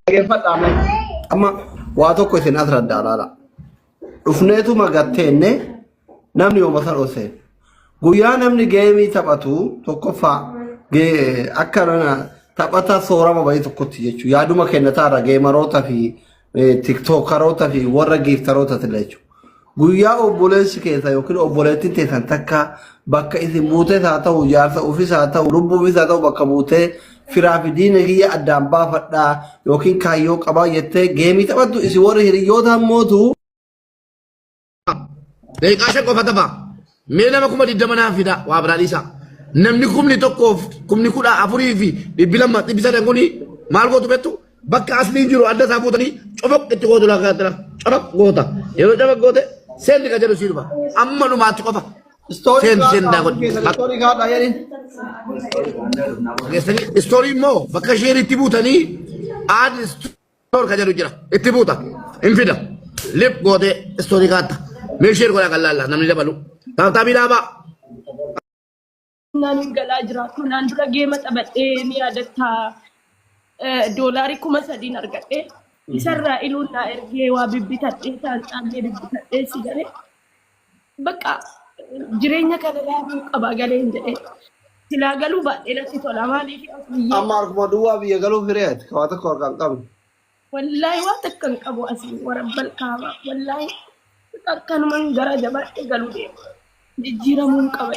Dhaggeeffadhaame amma waa tokko isin asraddaa laala. Dhufneetu magattenne namni yooma san oseen. Guyyaa namni geemii taphatu tokkoffaa akka taphata soorama bayii tokkotti jechuudha. Yaaduma kennataarra geemaroota fi tiktookaroota fi warra giiftaroota jechuudha. Guyyaa obboleessi keessa yookiin obboleettiin teessan takka bakka isin buutees haa ta'u jaarsa ofiis haa ta'u lubbuufis haa ta'u bakka buutee firaa fi diina kiyya addaan baafadhaa yookiin kaayyoo qabaa jettee geemii taphattu isin warri hiriyoota mootu. Deeqaasha qofa tapha. Mee nama kuma 20 naaf fida waa biraadhiisa. Namni kumni tokkoof kumni 14 fi 200 kuni maal gootu bettu bakka asliin jiru adda isaa fuutanii cofok itti gootu laa cofok goota. Yeroo cofok goote seenni ka jedhu siirba. Amma dhumaatti qofa. Story mo bakka sheeri itti buutanii aad story ka jedhu jira itti buuta infida lip goote story kaata mee sheer godha kallalla namni dabalu taabtaabii dhaabaa. Nani galaa jira kunaan dura geema taphadhee ni yaadataa doolaarii 3,000 argadhee isarraa iluun naa ergee waa bibbitadhee taanxaallee bibbitadhee si galee bakka jireenya kana laafuu qaba galee hin jedhee silaa galuu baadhee natti tola maaliif amma arkuma duwwaa biyya galuu fireeti kawaa tokko harkaan qabne. Wallaahi waan takka hin qabu asii warabbal kaaba wallaahi akkanumaan gara jabaadhee galuu deema jijjiiramuun qaba.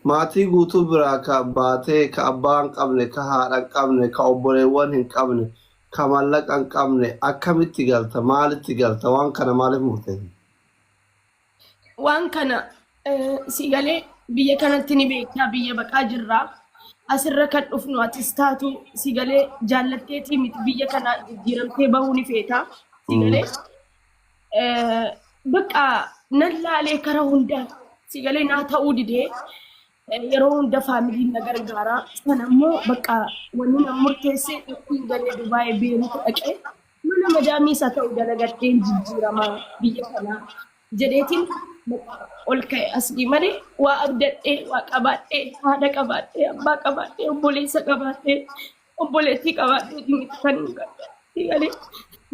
Maatii guutuu biraa ka baatee ka abbaa hin qabne ka haadha hin qabne ka obboleewwan hin qabne ka mallaqa hin qabne akkamitti galta maalitti galta waan kana maaliif murteessa? Waan kana si galee biyya kanatti ni beektaa biyya baqaa jirraa asirra kan dhufnu atis taatu si galee jaallatteetii miti biyya kana jijjiiramtee bahuu ni feetaa si galee bakka nan laalee kara hundaa si galee naa ta'uu didee yeroo hunda faamiliin na gargaaraa sana immoo bakka wanni na murteessee ittiin galee Dubaayii beeruutu dhaqee mana madaamiisa ta'uu dalagadheen jijjiiramaa biyya kanaa jedheetiin ol ka'e asii malee waa abdadhee waa qabaadhee haadha qabaadhee abbaa qabaadhee obboleessa qabaadhee obboleettii qabaadhee dhimmitti kan hin galle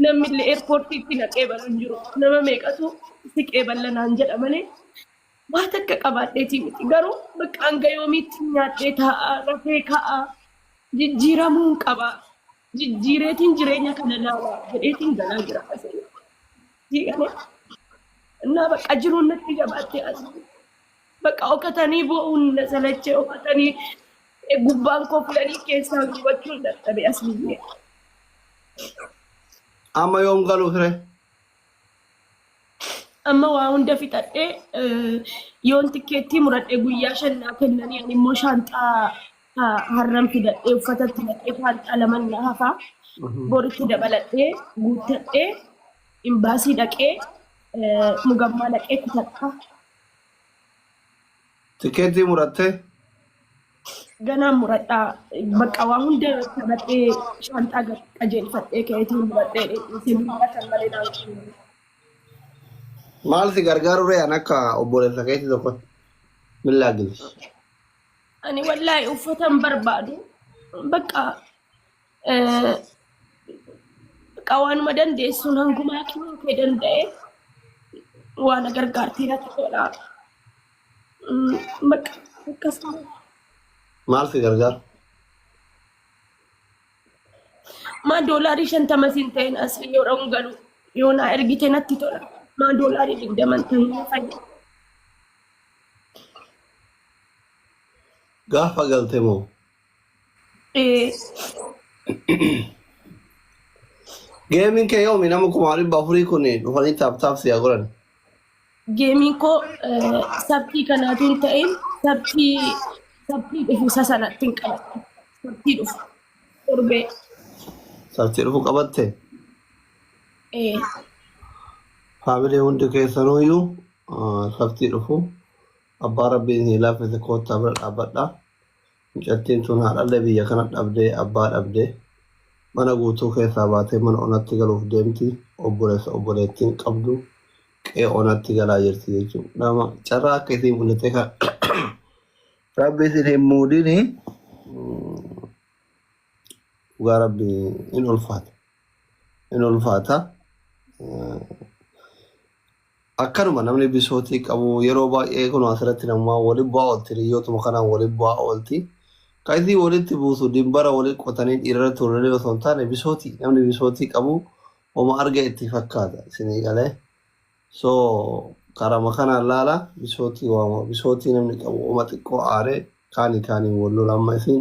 namni illee eerpoortiitti na qeebalu hin jiru nama meeqatu si qeeballa naan jedha malee waa takka qabaadheetii miti garuu bakka hanga yoomiitti nyaadhee taa'aa rafee ka'aa jijjiiramuun qaba jijjiireetiin jireenya kana laalaa jedheetiin galaa jira asii እና በቃ ጅሩን ነጥይባት ያዝ በቃ ወከተኒ ቦኡን ሰለቸ ወከተኒ ጉባን ኮፍለኒ ኬሳን ወቹን ደጠበ ያስልኝ አማ ዮም ጋሉ ፍሬ አማ ዋው እንደፊጠጤ ዮን ቲኬቲ ሙረጤ ጉያ ሸና ከነኒ አኒሞ ሻንጣ ሀረም ፊደጤ ፈተት ነጤ ፋንጣ ለመና ሀፋ ቦሪቲ ደበለጤ ጉተጤ ኤምባሲ ደቄ mugamma laqee kutadha. Tikeetii murattee? Ganaan muradhaa bakka waa hunda taphadhee shaanxaa qajeelfadhee keetii muradhee isin muratan malee naan maal si gargaaru re'aan akka obboleessa keetii tokko millaa gilti? Ani wallaahi uffatan barbaadu bakka waanuma dandeessuun hangumaa kennuu kee danda'e وانا غرغرتي لا تقولا مك كسر مال في غرغر ما دولاري شنت مسنتين اصلي يورون قالوا يونا ارغيتي نتي تولا ما دولاري دمنتين فاي غافا قلتمو ايه جيمين كيومي نمكم عارف بافري كوني وفاني تاب سياغورن Gaming ko sabti kanatin tain sabti defu sasana tingkala sabti defu urbe sabti defu kabatte family hunde keessanoo yu sabti defu abba rabbiin hilaafete koota bira dhaabadha mucattiin tun haadhalle biyya kana dhabdee abbaa dhabdee mana guutuu keessaa baatee mana onatti galuuf deemti obboleettiin qabdu qe'ee onatti galaa jirti jechuudha. Nama carraa akka isin mul'ate kan rabbi isin hin muudini dhugaa rabbi in ulfaata akkanuma namni bisootii qabu yeroo baay'ee kun asirratti namaa waliin bu'aa oolti hiriyootuma kanaan waliin bu'aa oolti kaayisii walitti buusu dimbara waliin qotanii dhiirara turanii osoo hin taane bisootii namni bisootii qabu oma arga itti fakkaata isinii galee so karama kanaan laala bisootii waama bisootii namni qabu oma xiqqoo aaree kaaniin wal lola amma isin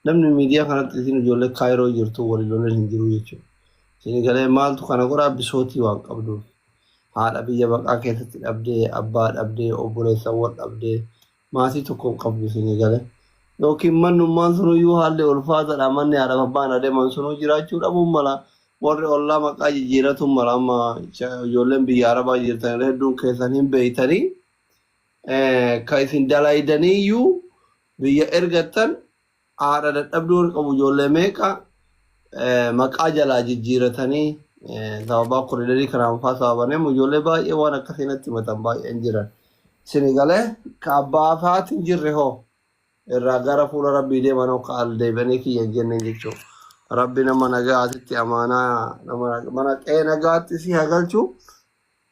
namni miidiyaa kanatti isin ijoollee kaayiroo jirtu waliin lolan hin jiru jechuudha isinii galee maaltu kana godhaa bisootii waan qabduuf haadha biyya baqaa keessatti dhabdee abbaa dhabdee obboleessawwan dhabdee maatii tokko qabdu isinii galee yookiin mannummaan sunuyyuu haalli ulfaataadha manni haadha abbaan adeeman sunuu jiraachuu dhabuun mala warri ollaa maqaa jijjiiratu mala amma ijoolleen biyya arabaa jirtan hedduun keessan hin beeytanii ka isin dalaydaniiyyuu biyya ergattan haadha dadhabduu qabu ijoollee meeqa maqaa jalaa jijjiiratanii sababaa koriidarii kanaan faa sababanee ijoollee baay'ee waan akkasiinatti himatan baay'een jiran isinii galee ka abbaa faatiin jirre hoo irraa gara fuula rabbii deeman akka al deebanii kiyya jenneen jechuudha. Rabbi nama nagaatitti amaanaa mana qe'ee nagaatti si hagalchu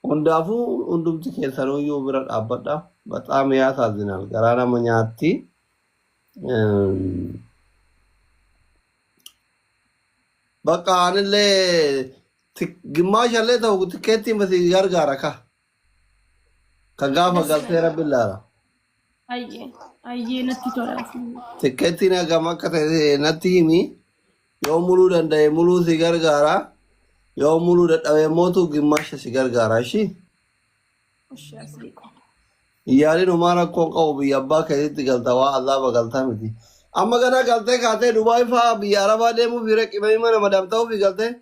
hundaafuu hundumti keessanuyyuu bira dhaabbadha. Baxaam yaasaazinal garaa nama nyaatti. Bakka anillee gimmaashallee ta'u tikkeettiin basi gargaara ka. Ka gaafa galtee rabbi laala. Ayyee natti tola. Tikkeettiin hagam akka ta'e natti himi. Yoo muluu danda'e muluu si gargaara. Yoo muluu dadhabee mootu gimmaasha si gargaara ishii. Yaaliin homaa rakkoon qabu biyya abbaa keessatti galta waa azaaba galtaa miti. Amma gana galtee kaatee Dubaay fa'aa biyya Arabaa deemuuf yeroo qibamii mana madam ta'uuf galtee.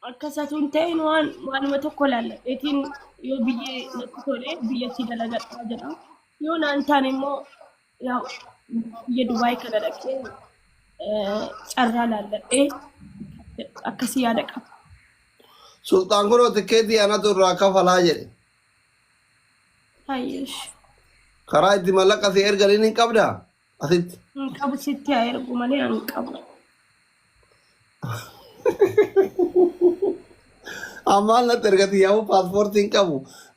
Akkasatuun ta'in waanuma tokko laalladheetiin yoo biyyee natti tolee biyyatti dalagadhaa jedha. Yoo naan taane immoo biyya Dubaay kana dhaqee carraa laalladhee akkasii yaada qaba. Sultaan kunoo tikkeetii anatu irraa kafalaa jedhe. Hayyeesh. Karaa itti mallaqa si erganiin hin qabdaa? Asitti. Hin qabu sitti haa ergu malee hin qabu. Ammaan natti ergati yaa'u paaspoortii hin qabu.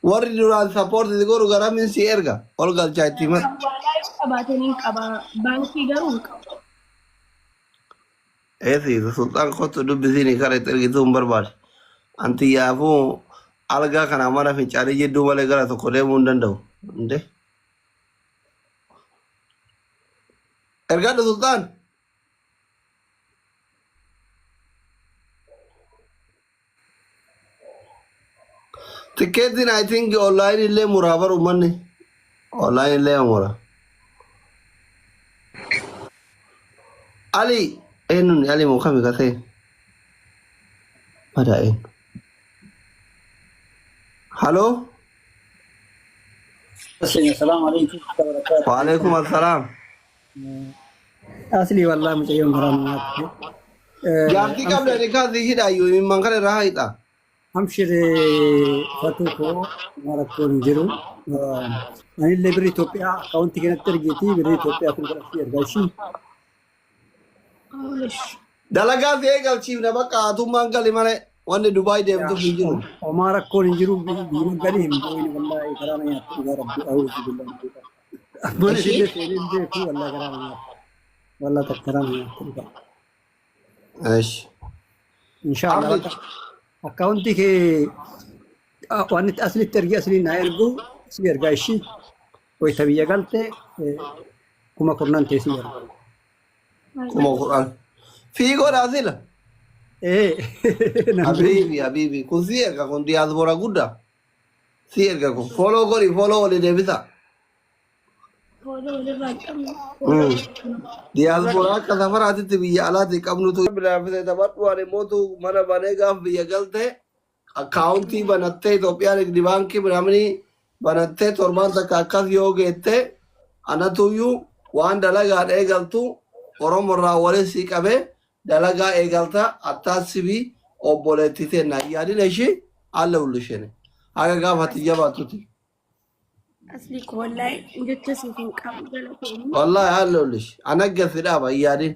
Warri duraan sappoortii godhu garamiin si erga. Ol galchaa itti himan. Walaa yoo qabaatan hin qaba. Baankii garuu hin qabu. Eesi sultaan kottu dubbisiin kara itti ergituu hin barbaade. Anti yaafuu algaa kana mana fincaalee jidduu malee gara tokko deemuu hin danda'u. Inde. Ergaadha sultaan. Tikkeetiin I think online illee muraa baru manni. Online illee mura. Ali. Eenyuun Ali moo kami kasee? Mada eenyu? Haloo? السلام عليكم ورحمة الله وبركاته. Waalaikum assalam. أصلي والله متيم برامج. Jaartii qabda ni kaasii hidhaayyuu himman kana irraa haidha. أمشي فاتوكو ماركون جرو. أنا اللي بري توبيا كونتي كانت ترجيتي بري توبيا في الكلاسير قايشين. Dalagaa fi eegalchiifne bakka haatummaan gali malee wanni Dubaay deemtuuf hin jiru. وماركون جرو بيجون قليهم بقول والله كلامي يا ربي أعوذ بالله من الشيطان. أقول شيء سيرين بيكو والله كلامي والله تكرامي ايش إن شاء الله. أكاونتي كي وانت أصلي ترجع أصلي نايرجو سير قايشي ويتبي قالته كما كنا نتسير. kuma Qur'aan fiigoo dhaasila. إيه Habibi kun si erga kun diyaaspoora guddaa si erga kun foloo godhi foloo wali deebisa. Diyaaspoora akka safaraatitti biyya alaatti qabnutu bilaafite taphadhu ani mootu mana banee gaaf biyya galte akkaawuntii banattee Itoophiyaan nigdi baankii biramanii banattee torbaan takka akkas yoo geette anatuyyuu waan dalagaa eegaltu Oromorraa waliin si qabee dalagaa eegalta attaasibii obboleettitee na yaadina ishee haala ullishene haga gaafatti jabaatuti. Asli ko wallahi jecha siif hin qabu galateeni. Wallahi haala ullish anagga fidhaaba yaadin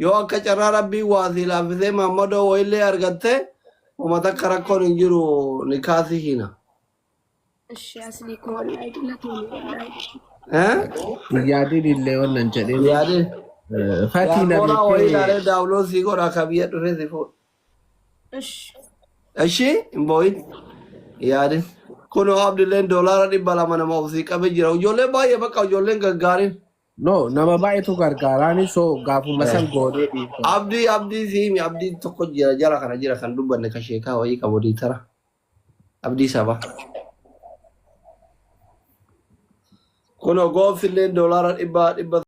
yoo akka carraa rabbii waa si laaffisee Maammadoo wayillee argatte uummata akka rakkoon hin jiru ni kaasii hina. እሺ አስሊኮ ወላሂ ለቶኒ ወላሂ yaadin illee wannan jedhee Yaadin. fatii na Yaadora wayii beekee ilaalee daawuloo sii godha akka biyya dhufee si fuudha. እሺ Ishii hin boo'in yaadin. Kunoo abdiilleen doolaara 200 nama ofii qabee jira. Ijoolleen baay'ee bakka ijoolleen gaggaariin. no nama baay'eetu gargaaraani soo gaafuma san goonee dhiifama. Abdii siimi abdii tokko jira jara kana jira kan dubbanne ka sheekaa wayii qabu diitara. Abdii saba. Kunoo goofilleen doolaara 100